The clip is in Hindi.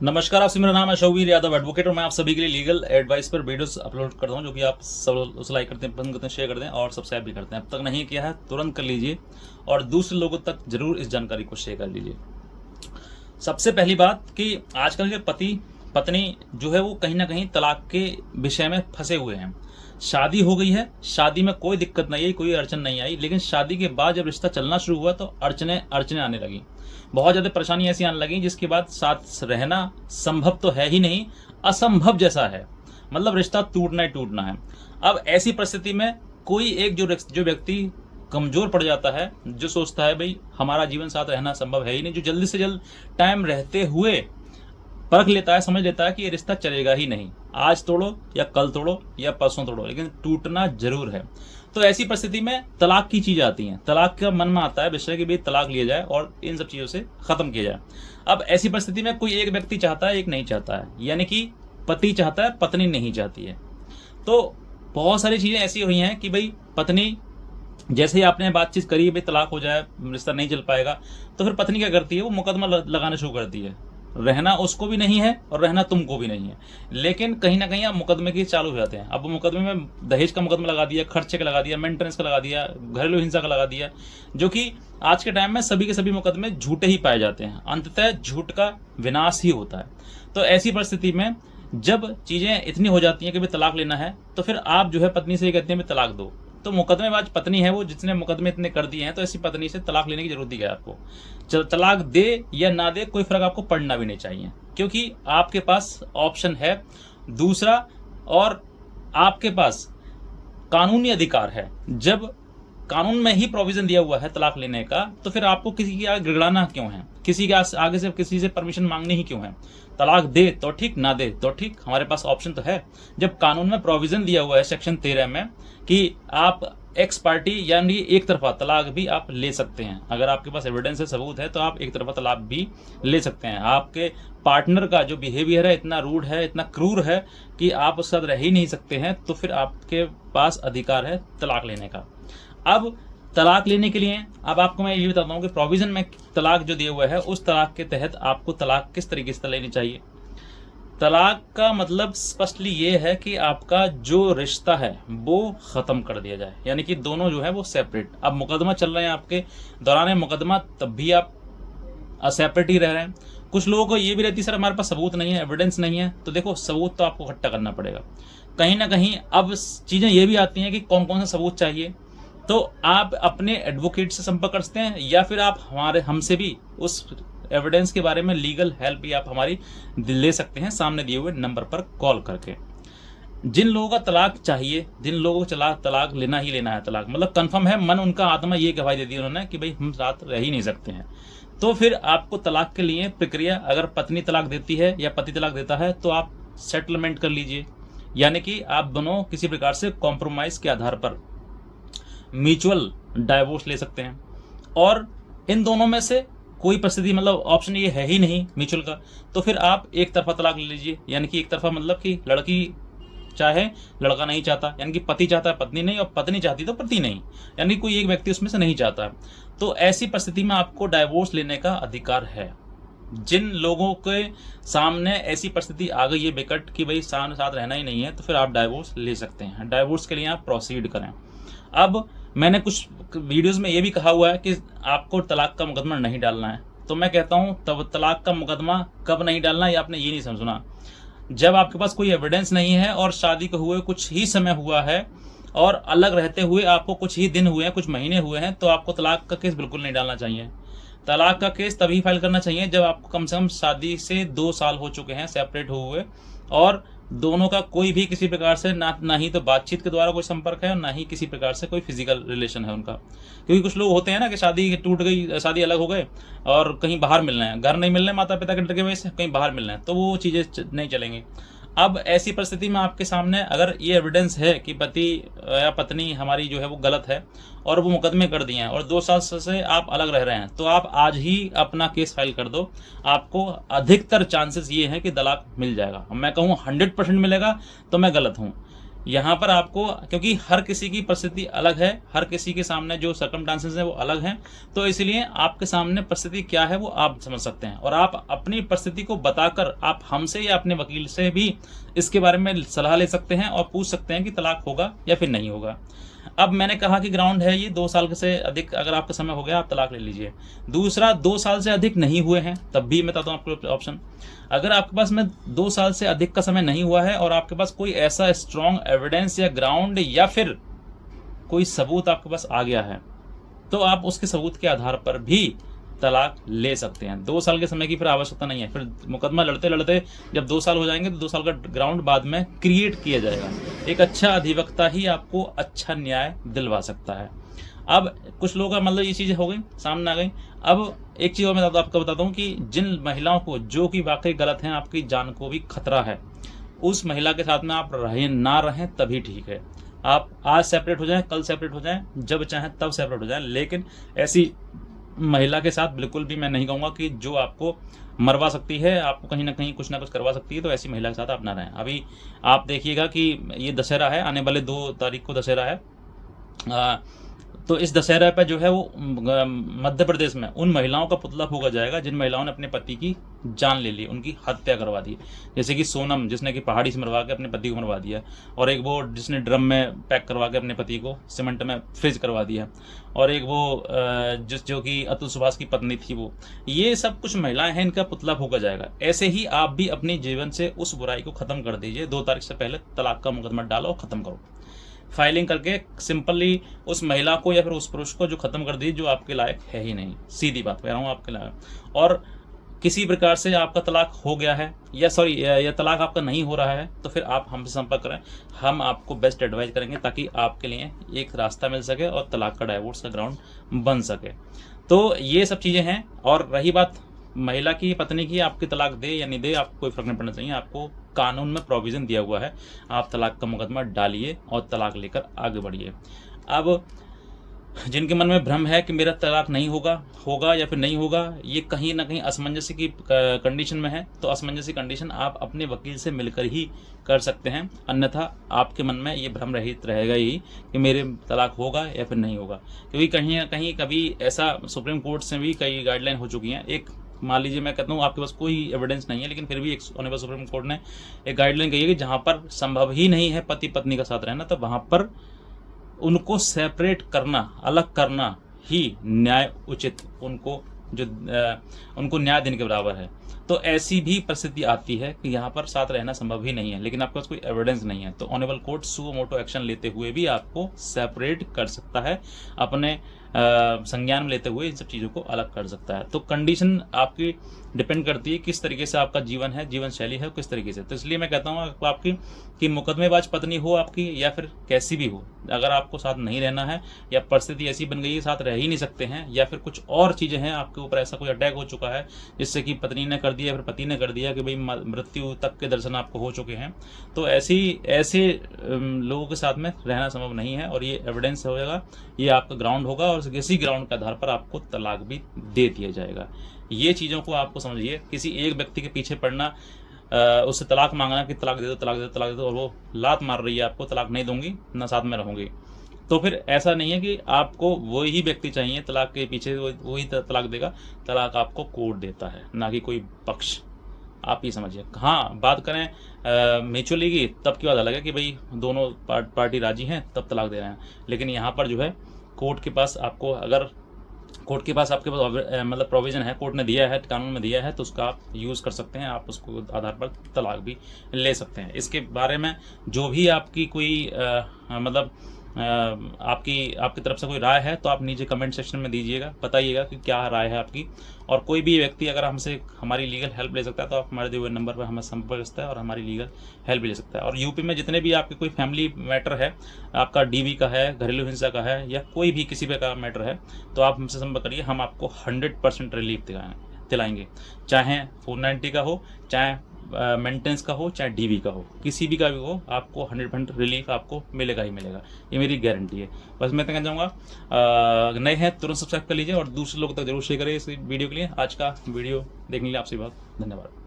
नमस्कार, आपसे मेरा नाम है शौवीर यादव एडवोकेट और मैं आप सभी के लिए लीगल एडवाइस पर वीडियोस अपलोड करता हूं जो कि आप सब उसे लाइक करते हैं, पसंद करते हैं, शेयर करते हैं और सब्सक्राइब भी करते हैं। अब तक नहीं किया है तुरंत कर लीजिए और दूसरे लोगों तक जरूर इस जानकारी को शेयर कर लीजिए। सबसे पहली बात कि आजकल के पति पत्नी जो है वो कहीं ना कहीं तलाक के विषय में फंसे हुए हैं। शादी हो गई है, शादी में कोई दिक्कत नहीं आई, कोई अड़चन नहीं आई, लेकिन शादी के बाद जब रिश्ता चलना शुरू हुआ तो अड़चने अड़चने आने लगी, बहुत ज़्यादा परेशानी ऐसी आने लगी जिसके बाद साथ रहना संभव तो है ही नहीं, असंभव जैसा है। मतलब रिश्ता टूटना ही टूटना है। अब ऐसी परिस्थिति में कोई एक जो व्यक्ति कमजोर पड़ जाता है, जो सोचता है भाई हमारा जीवन साथ रहना संभव है ही नहीं, जो जल्दी से जल्द टाइम रहते हुए परख लेता है, समझ लेता है कि ये रिश्ता चलेगा ही नहीं, आज तोड़ो या कल तोड़ो या परसों तोड़ो, लेकिन टूटना जरूर है। तो ऐसी परिस्थिति में तलाक की चीज आती है, तलाक का मन में आता है विषय कि भाई तलाक लिया जाए और इन सब चीजों से खत्म किया जाए। अब ऐसी परिस्थिति में कोई एक व्यक्ति चाहता है, एक नहीं चाहता है, यानी कि पति चाहता है, पत्नी नहीं चाहती है। तो बहुत सारी चीजें ऐसी हुई हैं कि भाई पत्नी जैसे ही आपने बातचीत करी भाई तलाक हो जाए, रिश्ता नहीं चल पाएगा, तो फिर पत्नी क्या करती है, वो मुकदमा लगाना शुरू करती है। रहना उसको भी नहीं है और रहना तुमको भी नहीं है, लेकिन कहीं ना कहीं आप मुकदमे की चालू हो जाते हैं। अब मुकदमे में दहेज का मुकदमा लगा दिया, खर्चे का लगा दिया, मेंटेनेंस का लगा दिया, घरेलू हिंसा का लगा दिया, जो कि आज के टाइम में सभी के सभी मुकदमे झूठे ही पाए जाते हैं। अंततः झूठ का विनाश ही होता है। तो ऐसी परिस्थिति में जब चीजें इतनी हो जाती हैं कि भाई तलाक लेना है, तो फिर आप जो है पत्नी से कहते हैं तलाक दो। तो मुकदमेबाज पत्नी है वो, जिसने मुकदमे इतने कर दिए हैं, तो ऐसी पत्नी से तलाक लेने की जरूरत ही है आपको। तलाक दे या ना दे कोई फर्क आपको पड़ना भी नहीं चाहिए, क्योंकि आपके पास ऑप्शन है दूसरा और आपके पास कानूनी अधिकार है। जब कानून में ही प्रोविजन दिया हुआ है तलाक लेने का, तो फिर आपको किसी के आगे गिड़गिड़ाना क्यों है, किसी के आगे से किसी से परमिशन मांगनी ही क्यों है। तलाक दे तो ठीक, ना दे तो ठीक, हमारे पास ऑप्शन तो है। जब कानून में प्रोविजन दिया हुआ है सेक्शन 13 में कि आप एक्स पार्टी यानी एक तरफा तलाक भी आप ले सकते हैं, अगर आपके पास एविडेंस है, सबूत है, तो आप एक तरफा तलाक भी ले सकते हैं। आपके पार्टनर का जो बिहेवियर है इतना रूड है, इतना क्रूर है कि आप उसके साथ रह ही नहीं सकते हैं, तो फिर आपके पास अधिकार है तलाक लेने का। अब तलाक लेने के लिए अब आपको मैं ये बताता हूँ कि प्रोविजन में तलाक जो दिया हुआ है, उस तलाक के तहत आपको तलाक किस तरीके से लेनी चाहिए। तलाक का मतलब स्पष्टली ये है कि आपका जो रिश्ता है वो खत्म कर दिया जाए, यानी कि दोनों जो है वो सेपरेट। अब मुकदमा चल रहे हैं, आपके दौरान मुकदमा तब भी आप सेपरेट ही रह रहे हैं। कुछ लोगों को ये भी रहती है सर हमारे पास सबूत नहीं है, एविडेंस नहीं है, तो देखो सबूत तो आपको इकट्ठा करना पड़ेगा कहीं ना कहीं। अब चीजें ये भी आती हैं कि कौन कौन सा सबूत चाहिए, तो आप अपने एडवोकेट से संपर्क कर सकते हैं या फिर आप हमसे भी उस एविडेंस के बारे में लीगल हेल्प भी आप हमारी ले सकते हैं सामने दिए हुए नंबर पर कॉल करके। जिन लोगों का तलाक चाहिए, जिन लोगों को तलाक लेना ही लेना है, तलाक मतलब कंफर्म है, मन उनका आत्मा ये गवाही दे दी उन्होंने कि भाई हम साथ रह ही नहीं सकते हैं, तो फिर आपको तलाक के लिए प्रक्रिया, अगर पत्नी तलाक देती है या पति तलाक देता है, तो आप सेटलमेंट कर लीजिए, यानी कि आप दोनों किसी प्रकार से कॉम्प्रोमाइज के आधार पर म्यूचुअल डाइवोर्स ले सकते हैं। और इन दोनों में से कोई परिस्थिति मतलब ऑप्शन ये है ही नहीं म्यूचुअल का, तो फिर आप एक तरफा तलाक ले लीजिए, यानी कि एक तरफा मतलब कि लड़की चाहे, लड़का नहीं चाहता, यानी कि पति चाहता है पत्नी नहीं, और पत्नी चाहती तो पति नहीं, यानी कोई एक व्यक्ति उसमें से नहीं चाहता। तो ऐसी परिस्थिति में आपको डाइवोर्स लेने का अधिकार है। जिन लोगों के सामने ऐसी परिस्थिति आ गई है विकट कि भाई साथ रहना ही नहीं है, तो फिर आप डाइवोर्स ले सकते हैं। डाइवोर्स के लिए आप प्रोसीड करें। अब मैंने कुछ वीडियोस में ये भी कहा हुआ है कि आपको तलाक का मुकदमा नहीं डालना है, तो मैं कहता हूं तब तलाक का मुकदमा कब नहीं डालना है, ये आपने ये नहीं समझना। जब आपके पास कोई एविडेंस नहीं है और शादी को हुए कुछ ही समय हुआ है और अलग रहते हुए आपको कुछ ही दिन हुए हैं, कुछ महीने हुए हैं, तो आपको तलाक का केस बिल्कुल नहीं डालना चाहिए। तलाक का केस तभी फाइल करना चाहिए जब आपको कम से कम शादी से 2 साल हो चुके हैं सेपरेट हुए, और दोनों का कोई भी किसी प्रकार से ना ही तो बातचीत के द्वारा कोई संपर्क है और ना ही किसी प्रकार से कोई फिजिकल रिलेशन है उनका। क्योंकि कुछ लोग होते हैं ना कि शादी टूट गई, शादी अलग हो गए और कहीं बाहर मिल रहे हैं, घर नहीं मिल रहे माता पिता के डर के वजह से, कहीं बाहर मिल रहे हैं, तो वो चीज़ें नहीं चलेंगी। अब ऐसी परिस्थिति में आपके सामने अगर ये एविडेंस है कि पति या पत्नी हमारी जो है वो गलत है और वो मुकदमे कर दिए हैं और 2 साल से आप अलग रह रहे हैं, तो आप आज ही अपना केस फाइल कर दो। आपको अधिकतर चांसेस ये हैं कि तलाक मिल जाएगा। मैं कहूँ 100% मिलेगा तो मैं गलत हूँ, यहाँ पर आपको, क्योंकि हर किसी की परिस्थिति अलग है, हर किसी के सामने जो सर्कमस्टांसेस हैं वो अलग हैं, तो इसलिए आपके सामने परिस्थिति क्या है वो आप समझ सकते हैं, और आप अपनी परिस्थिति को बताकर आप हमसे या अपने वकील से भी इसके बारे में सलाह ले सकते हैं और पूछ सकते हैं कि तलाक होगा या फिर नहीं होगा। अब मैंने कहा कि ग्राउंड है ये 2 साल से अधिक अगर आपका समय हो गया आप तलाक ले लीजिए। दूसरा, 2 साल से अधिक नहीं हुए हैं तब भी मैं बताता हूँ आपको ऑप्शन। अगर आपके पास में 2 साल से अधिक का समय नहीं हुआ है और आपके पास कोई ऐसा स्ट्रॉन्ग एविडेंस या ग्राउंड या फिर कोई सबूत आपके पास आ गया है, तो आप उसके सबूत के आधार पर भी तलाक ले सकते हैं। 2 साल के समय की फिर आवश्यकता नहीं है। फिर मुकदमा लड़ते लड़ते जब 2 साल हो जाएंगे तो 2 साल का ग्राउंड बाद में क्रिएट किया जाएगा। एक अच्छा अधिवक्ता ही आपको अच्छा न्याय दिलवा सकता है। अब कुछ लोगों का मतलब ये चीज़ें हो गई, सामने आ गई। अब एक चीज़ और मैं आपको बताता हूँ कि जिन महिलाओं को जो कि वाकई गलत हैं, आपकी जान को भी खतरा है, उस महिला के साथ में आप ना रहें तभी ठीक है। आप आज सेपरेट हो जाएं, कल सेपरेट हो जाएं, जब चाहें तब सेपरेट हो जाएं, लेकिन ऐसी महिला के साथ बिल्कुल भी मैं नहीं कहूँगा कि जो आपको मरवा सकती है, आपको कहीं ना कहीं कुछ ना कुछ करवा सकती है, तो ऐसी महिला के साथ आप ना रहें। अभी आप देखिएगा कि ये दशहरा है, आने वाले 2 तारीख को दशहरा है। तो इस दशहरा पर जो है वो मध्य प्रदेश में उन महिलाओं का पुतला फूंका जाएगा जिन महिलाओं ने अपने पति की जान ले ली, उनकी हत्या करवा दी। जैसे कि सोनम, जिसने कि पहाड़ी से मरवा के अपने पति को मरवा दिया, और एक वो जिसने ड्रम में पैक करवा के अपने पति को सीमेंट में फ्रीज करवा दिया, और एक वो जो कि अतुल सुभाष की पत्नी थी वो। ये सब कुछ महिलाएं हैं, इनका पुतला फूंका जाएगा। ऐसे ही आप भी अपने जीवन से उस बुराई को ख़त्म कर दीजिए। 2 तारीख से पहले तलाक का मुकदमा डालो और ख़त्म करो। फाइलिंग करके सिंपली उस महिला को या फिर उस पुरुष को जो खत्म कर दी, जो आपके लायक है ही नहीं। सीधी बात कह रहा हूँ, आपके लायक। और किसी प्रकार से आपका तलाक हो गया है या तलाक आपका नहीं हो रहा है, तो फिर आप हमसे संपर्क करें। हम आपको बेस्ट एडवाइस करेंगे ताकि आपके लिए एक रास्ता मिल सके और तलाक का, डाइवोर्स का ग्राउंड बन सके। तो ये सब चीज़ें हैं। और रही बात महिला की, पत्नी की, आपकी तलाक दे या नहीं दे, आपको कोई फर्क नहीं पड़ना चाहिए। आपको कानून में प्रोविज़न दिया हुआ है, आप तलाक का मुकदमा डालिए और तलाक लेकर आगे बढ़िए। अब जिनके मन में भ्रम है कि मेरा तलाक नहीं होगा या फिर नहीं होगा, ये कहीं ना कहीं असमंजस की कंडीशन में है, तो असमंजस कंडीशन आप अपने वकील से मिलकर ही कर सकते हैं। अन्यथा आपके मन में ये भ्रम रहित रहेगा ही कि मेरे तलाक होगा या फिर नहीं होगा। क्योंकि कहीं ना कहीं कभी ऐसा सुप्रीम कोर्ट से भी कई गाइडलाइन हो चुकी हैं। एक मान लीजिए, मैं कहता हूँ आपके पास कोई एविडेंस नहीं है, लेकिन फिर भी एक ऑनरेबल सुप्रीम कोर्ट ने एक गाइडलाइन कही है कि जहाँ पर संभव ही नहीं है पति पत्नी का साथ रहना, तो वहाँ पर उनको सेपरेट करना, अलग करना ही न्याय उचित, उनको न्याय देने के बराबर है। तो ऐसी भी परिस्थिति आती है कि यहाँ पर साथ रहना संभव ही नहीं है, लेकिन आपके पास कोई एविडेंस नहीं है, तो honourable court suo motu action लेते हुए भी आपको सेपरेट कर सकता है, अपने संज्ञान में लेते हुए इन सब चीज़ों को अलग कर सकता है। तो कंडीशन आपकी डिपेंड करती है किस तरीके से आपका जीवन है, जीवन शैली है किस तरीके से। तो इसलिए मैं कहता हूँ आपकी कि मुकदमेबाज पत्नी हो आपकी या फिर कैसी भी हो, अगर आपको साथ नहीं रहना है या परिस्थिति ऐसी बन गई है साथ रह ही नहीं सकते हैं, या फिर कुछ और चीज़ें हैं, आपके ऊपर ऐसा कोई अटैक हो चुका है जिससे कि पत्नी ने कर दिया फिर पति ने कर दिया कि भाई मृत्यु तक के दर्शन आपको हो चुके हैं, तो ऐसे लोगों के साथ में रहना संभव नहीं है। और ये एविडेंस होगा, ये आपका ग्राउंड होगा, और इसी ग्राउंड के आधार पर आपको तलाक भी दे दिया जाएगा। ये चीज़ों को आपको समझिए। किसी एक व्यक्ति के पीछे पड़ना, उससे तलाक मांगना कि तलाक दे दो तलाक दे दो तलाक दे दो, और वो लात मार रही है आपको, तलाक नहीं दूंगी ना साथ में रहूंगी, तो फिर ऐसा नहीं है कि आपको वही व्यक्ति चाहिए तलाक के पीछे वही तलाक देगा। तलाक आपको कोर्ट देता है, ना कि कोई पक्ष। आप ये समझिए। हाँ, बात करें म्यूचुअली की, तब की बात अलग है कि भाई दोनों पार्टी राजी हैं तब तलाक दे रहे हैं, लेकिन यहाँ पर जो है कोर्ट के पास आपको, अगर कोर्ट के पास आपके पास मतलब प्रोविज़न है, कोर्ट ने दिया है, कानून में दिया है, तो उसका आप यूज़ कर सकते हैं, आप उसको आधार पर तलाक भी ले सकते हैं। इसके बारे में जो भी आपकी कोई मतलब आपकी तरफ से कोई राय है तो आप नीचे कमेंट सेक्शन में दीजिएगा, बताइएगा कि क्या राय है आपकी। और कोई भी व्यक्ति अगर हमसे हमारी लीगल हेल्प ले सकता है तो आप हमारे दिए हुए नंबर पर हमें संपर्क कर सकता है और हमारी लीगल हेल्प ले सकता है। और यूपी में जितने भी आपके कोई फैमिली मैटर है, आपका डीवी का है, घरेलू हिंसा का है, या कोई भी किसी का मैटर है, तो आप हमसे संपर्क करिए। हम आपको 100% रिलीफ दिलाएंगे, चाहे 490 का हो, चाहे मेंटेनेंस का हो, चाहे डीवी का हो, किसी भी का भी हो, आपको 100% रिलीफ आपको मिलेगा ही मिलेगा, ये मेरी गारंटी है। बस मैं कहना चाहूँगा, नए हैं तुरंत सब्सक्राइब कर लीजिए और दूसरे लोगों तक जरूर शेयर करें इस वीडियो के लिए। आज का वीडियो देखने के लिए आपसे बहुत धन्यवाद।